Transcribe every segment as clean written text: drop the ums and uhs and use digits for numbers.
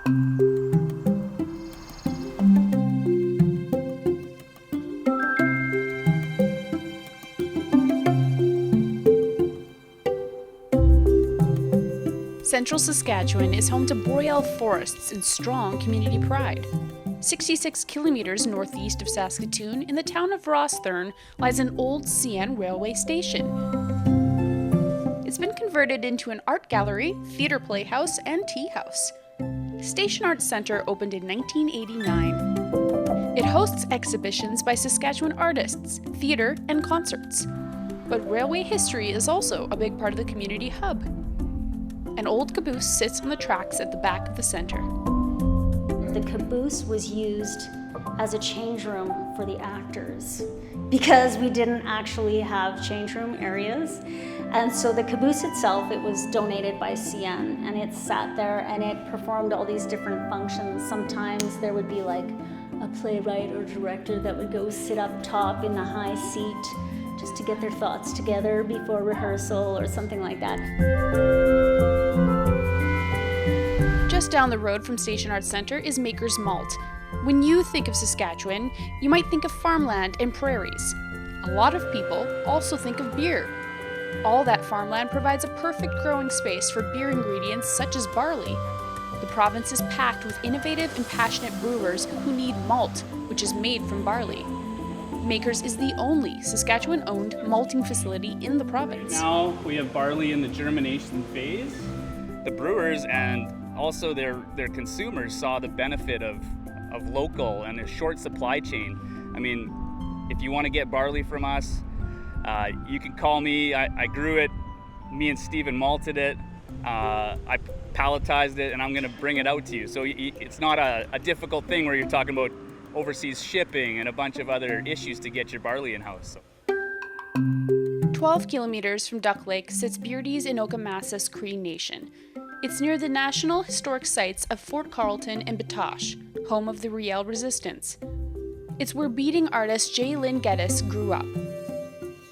Central Saskatchewan is home to boreal forests and strong community pride. 66 kilometers northeast of Saskatoon, in the town of Rossthern, lies an old CN railway station. It's been converted into an art gallery, theatre playhouse, and tea house. Station Arts Centre opened in 1989. It hosts exhibitions by Saskatchewan artists, theatre, and concerts. But railway history is also a big part of the community hub. An old caboose sits on the tracks at the back of the centre. The caboose was used as a change room for the actors because we didn't actually have change room areas. And so the caboose itself, it was donated by CN, and it sat there and it performed all these different functions. Sometimes there would be like a playwright or director that would go sit up top in the high seat just to get their thoughts together before rehearsal or something like that. Just down the road from Station Arts Centre is Maker's Malt. When you think of Saskatchewan, you might think of farmland and prairies. A lot of people also think of beer. All that farmland provides a perfect growing space for beer ingredients such as barley. The province is packed with innovative and passionate brewers who need malt, which is made from barley. Makers is the only Saskatchewan-owned malting facility in the province. Now we have barley in the germination phase. The brewers and also their consumers saw the benefit of local and a short supply chain. I mean, if you want to get barley from us, you can call me. I grew it. Me and Steven malted it. I palletized it, and I'm going to bring it out to you. So it's not a difficult thing where you're talking about overseas shipping and a bunch of other issues to get your barley in-house. 12 kilometers from Duck Lake sits Beardy's in Okamasas Cree Nation. It's near the National Historic Sites of Fort Carlton and Batoche, home of the Riel Resistance. It's where beading artist J. Lynn Geddes grew up.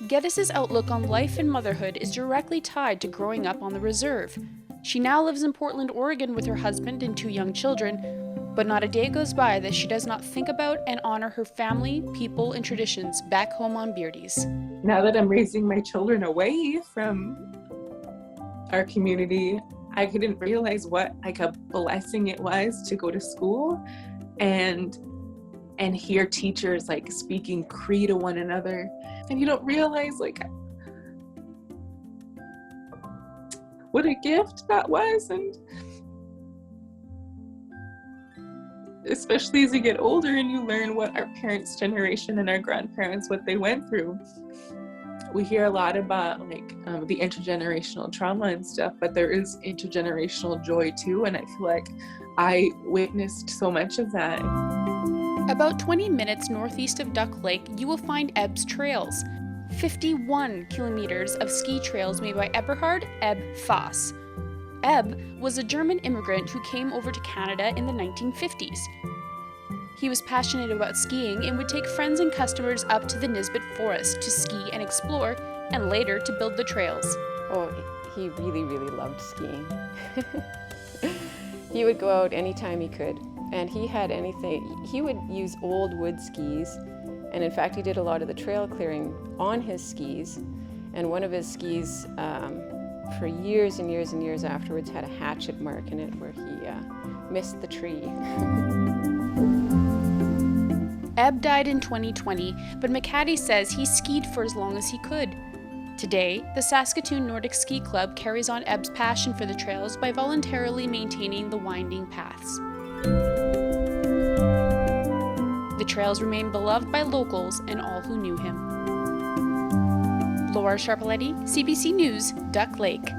Geddes' outlook on life and motherhood is directly tied to growing up on the reserve. She now lives in Portland, Oregon with her husband and 2 young children, but not a day goes by that she does not think about and honor her family, people, and traditions back home on Beardy's. Now that I'm raising my children away from our community, I couldn't realize what like a blessing it was to go to school and hear teachers like speaking Cree to one another. And you don't realize like what a gift that was. And especially as you get older and you learn what our parents' generation and our grandparents, what they went through. We hear a lot about like the intergenerational trauma and stuff, but there is intergenerational joy too, and I feel like I witnessed so much of that. About 20 minutes northeast of Duck Lake, you will find Ebb's Trails, 51 kilometers of ski trails made by Eberhard Ebb Foss. Ebb was a German immigrant who came over to Canada in the 1950s. He was passionate about skiing and would take friends and customers up to the Nisbet Forest to ski and explore, and later to build the trails. Oh, he really, really loved skiing. He would go out anytime he could, and he had anything. He would use old wood skis, and in fact he did a lot of the trail clearing on his skis, and one of his skis for years and years and years afterwards had a hatchet mark in it where he missed the tree. Ebb died in 2020, but McCaddy says he skied for as long as he could. Today, the Saskatoon Nordic Ski Club carries on Ebb's passion for the trails by voluntarily maintaining the winding paths. The trails remain beloved by locals and all who knew him. Laura Sharpaletti, CBC News, Duck Lake.